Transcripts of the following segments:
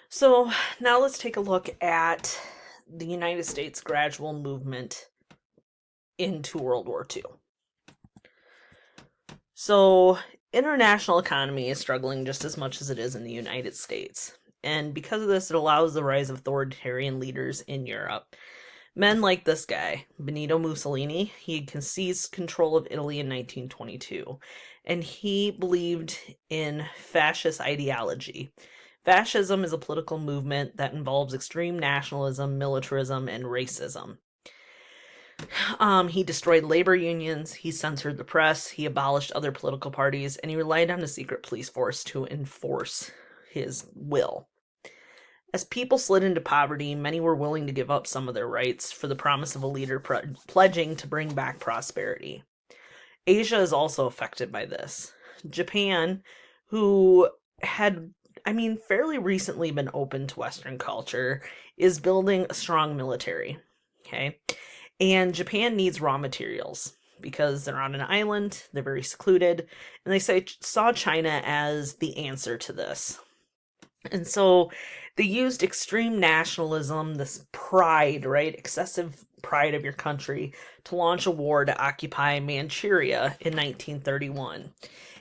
So now let's take a look at the United States' gradual movement into World War II. So, international economy is struggling just as much as it is in the United States. And because of this, it allows the rise of authoritarian leaders in Europe. Men like this guy, Benito Mussolini, he seized control of Italy in 1922, and he believed in fascist ideology. Fascism is a political movement that involves extreme nationalism, militarism, and racism. He destroyed labor unions, he censored the press, he abolished other political parties, and he relied on a secret police force to enforce his will. As people slid into poverty, many were willing to give up some of their rights for the promise of a leader pledging to bring back prosperity. Asia is also affected by this. Japan, who had, fairly recently been open to Western culture, is building a strong military. Okay. And Japan needs raw materials because they're on an island, they're very secluded, and saw China as the answer to this. And so they used extreme nationalism, this pride, right? Excessive pride of your country, to launch a war to occupy Manchuria in 1931.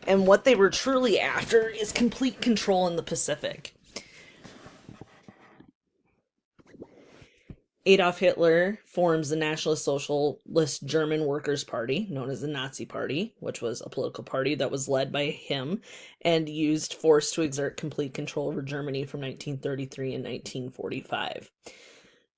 And what they were truly after is complete control in the Pacific. Adolf Hitler forms the Nationalist Socialist German Workers' Party, known as the Nazi Party, which was a political party that was led by him and used force to exert complete control over Germany from 1933 and 1945.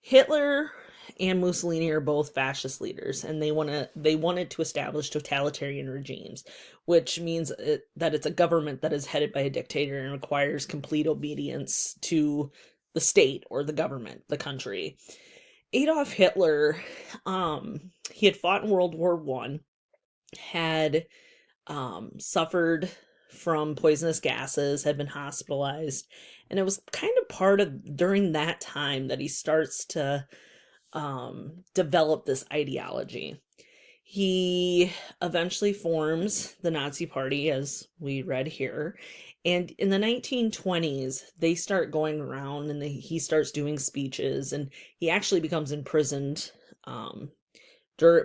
Hitler and Mussolini are both fascist leaders, and they wanted to establish totalitarian regimes, which means that it's a government that is headed by a dictator and requires complete obedience to the state or the government, the country. Adolf Hitler, he had fought in World War One, had suffered from poisonous gases, had been hospitalized, and it was kind of part of during that time that he starts to develop this ideology. He eventually forms the Nazi Party, as we read here. And in the 1920s, they start going around and he starts doing speeches, and he actually becomes imprisoned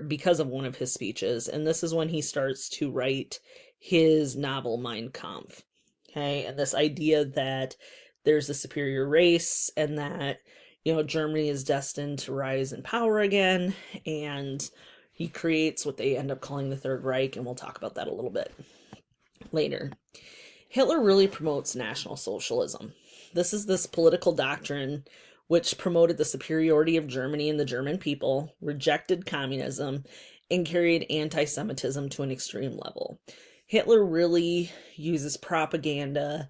because of one of his speeches. And this is when he starts to write his novel Mein Kampf. Okay, and this idea that there's a superior race and that, Germany is destined to rise in power again. And he creates what they end up calling the Third Reich, and we'll talk about that a little bit later. Hitler really promotes National Socialism. This is this political doctrine which promoted the superiority of Germany and the German people, rejected communism, and carried anti-Semitism to an extreme level. Hitler really uses propaganda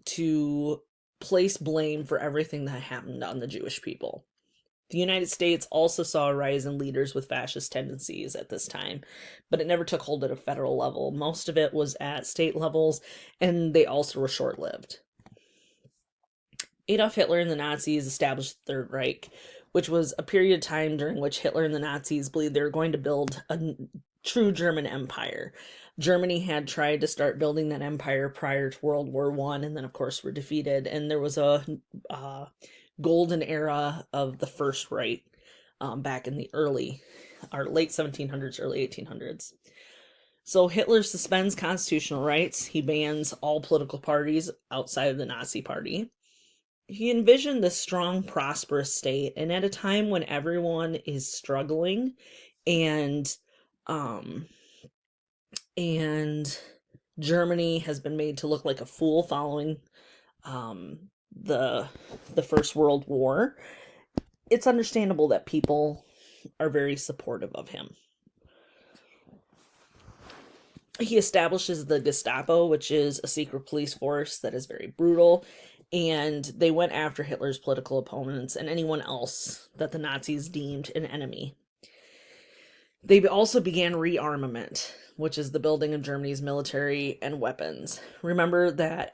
to place blame for everything that happened on the Jewish people. The United States also saw a rise in leaders with fascist tendencies at this time, but it never took hold at a federal level. Most of it was at state levels, and they also were short-lived. Adolf Hitler and the Nazis established the Third Reich, which was a period of time during which Hitler and the Nazis believed they were going to build a true German empire. Germany had tried to start building that empire prior to World War One, and then, of course, were defeated, and there was a golden era of the First Reich back in the late 1700s, early 1800s. So Hitler suspends constitutional rights. He bans all political parties outside of the Nazi Party. He envisioned this strong, prosperous state, and at a time when everyone is struggling and Germany has been made to look like a fool following the First World War, it's understandable that people are very supportive of him. He establishes the Gestapo, which is a secret police force that is very brutal, and they went after Hitler's political opponents and anyone else that the Nazis deemed an enemy. They also began rearmament, which is the building of Germany's military and weapons. Remember that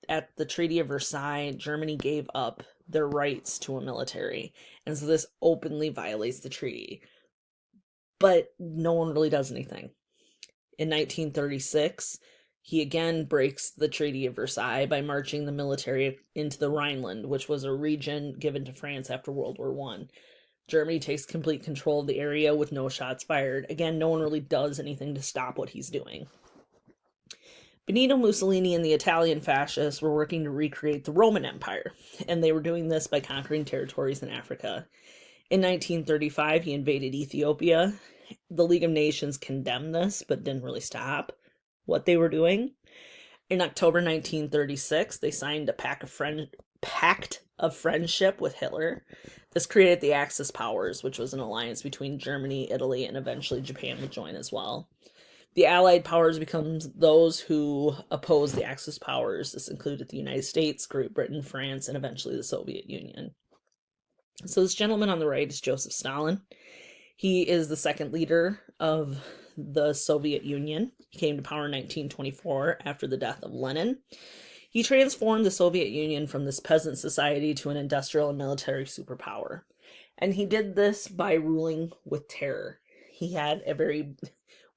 at the Treaty of Versailles, Germany gave up their rights to a military, and so this openly violates the treaty. But no one really does anything. In 1936, He again breaks the Treaty of Versailles by marching the military into the Rhineland, which was a region given to France after World War One. Germany takes complete control of the area with no shots fired. Again, no one really does anything to stop what he's doing. Benito Mussolini and the Italian fascists were working to recreate the Roman Empire, and they were doing this by conquering territories in Africa. In 1935, he invaded Ethiopia. The League of Nations condemned this, but didn't really stop what they were doing. In October 1936, they signed a pact of friendship with Hitler. This created the Axis powers, which was an alliance between Germany, Italy, and eventually Japan would join as well. The Allied powers become those who oppose the Axis powers. This included the United States, Great Britain, France, and eventually the Soviet Union. So this gentleman on the right is Joseph Stalin. He is the second leader of the Soviet Union. He came to power in 1924 after the death of Lenin. He transformed the Soviet Union from this peasant society to an industrial and military superpower. And he did this by ruling with terror. He had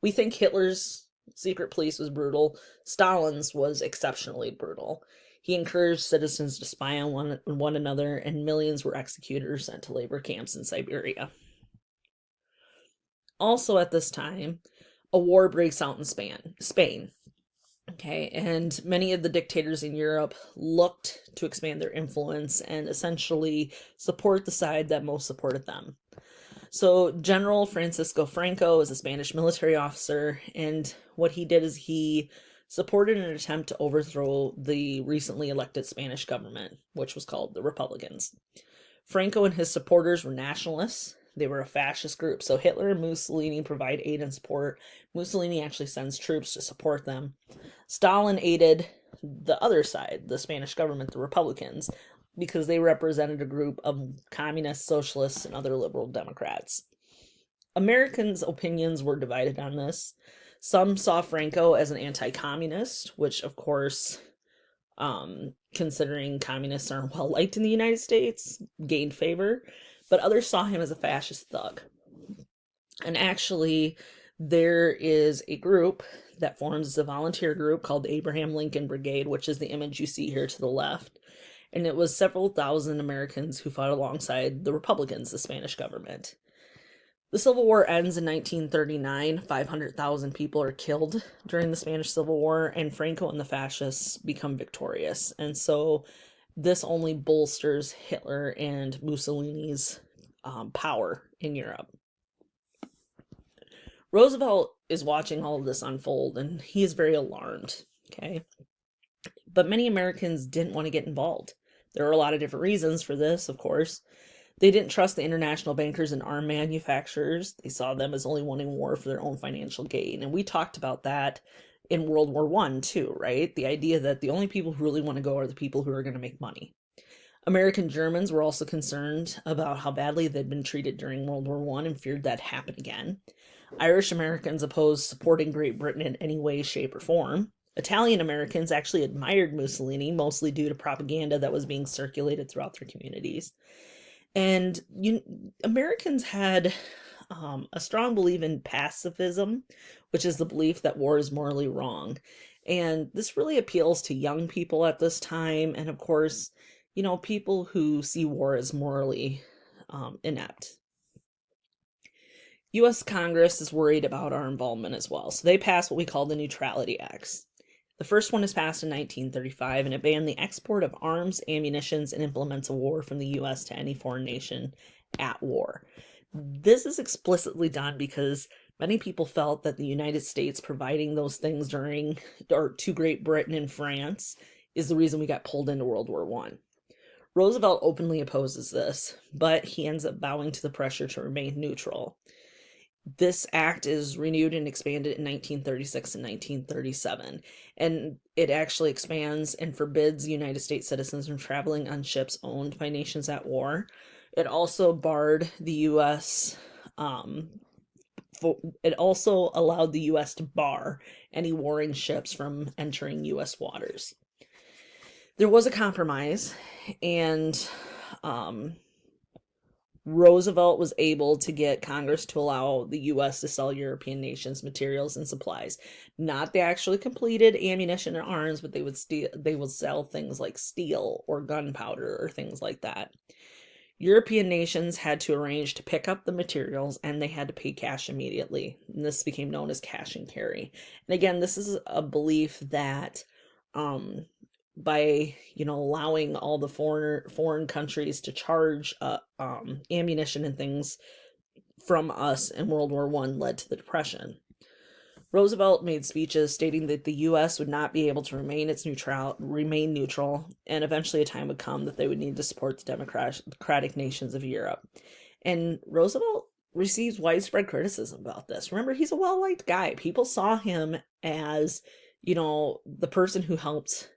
we think Hitler's secret police was brutal. Stalin's was exceptionally brutal. He encouraged citizens to spy on one another, and millions were executed or sent to labor camps in Siberia. Also at this time, a war breaks out in Spain. Okay, and many of the dictators in Europe looked to expand their influence and essentially support the side that most supported them. So General Francisco Franco is a Spanish military officer, and what he did is he supported an attempt to overthrow the recently elected Spanish government, which was called the Republicans. Franco and his supporters were nationalists. They were a fascist group. So Hitler and Mussolini provide aid and support. Mussolini actually sends troops to support them. Stalin aided the other side, the Spanish government, the Republicans, because they represented a group of communists, socialists, and other liberal Democrats. Americans' opinions were divided on this. Some saw Franco as an anti-communist, which, of course, considering communists aren't well liked in the United States, gained favor. But others saw him as a fascist thug. And actually, there is a group that forms a volunteer group called the Abraham Lincoln Brigade, which is the image you see here to the left. And it was several thousand Americans who fought alongside the Republicans, the Spanish government. The Civil War ends in 1939. 500,000 people are killed during the Spanish Civil War, and Franco and the fascists become victorious. And so this only bolsters Hitler and Mussolini's power in Europe. Roosevelt is watching all of this unfold, and he is very alarmed, okay? But many Americans didn't want to get involved. There are a lot of different reasons for this, of course. They didn't trust the international bankers and arm manufacturers. They saw them as only wanting war for their own financial gain. And we talked about that in World War I too, right? The idea that the only people who really want to go are the people who are going to make money. American Germans were also concerned about how badly they'd been treated during World War I and feared that'd happen again. Irish Americans opposed supporting Great Britain in any way, shape, or form. Italian Americans actually admired Mussolini, mostly due to propaganda that was being circulated throughout their communities. And Americans had a strong belief in pacifism, which is the belief that war is morally wrong. And this really appeals to young people at this time. And of course, people who see war as morally inept. U.S. Congress is worried about our involvement as well. So they passed what we call the Neutrality Acts. The first one is passed in 1935, and it banned the export of arms, ammunitions, and implements of war from the U.S. to any foreign nation at war. This is explicitly done because many people felt that the United States providing those things to Great Britain and France is the reason we got pulled into World War I. Roosevelt openly opposes this, but he ends up bowing to the pressure to remain neutral. This act is renewed and expanded in 1936 and 1937, and it actually expands and forbids United States citizens from traveling on ships owned by nations at war. It also barred the U.S. It also allowed the U.S. to bar any warring ships from entering U.S. waters. There was a compromise, and Roosevelt was able to get Congress to allow the U.S. to sell European nations materials and supplies. Not the actually completed ammunition and arms, but they would sell things like steel or gunpowder or things like that. European nations had to arrange to pick up the materials and they had to pay cash immediately. And this became known as cash and carry. And again, this is a belief that by allowing all the foreign countries to charge ammunition and things from us in World War I led to the Depression. Roosevelt made speeches stating that the U.S. would not be able to remain neutral, and eventually a time would come that they would need to support the democratic nations of Europe. And Roosevelt received widespread criticism about this. Remember, he's a well-liked guy. People saw him as, the person who helped,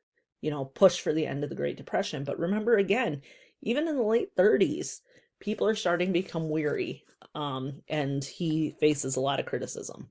push for the end of the Great Depression. But remember, again, even in the late 30s, people are starting to become weary, and he faces a lot of criticism.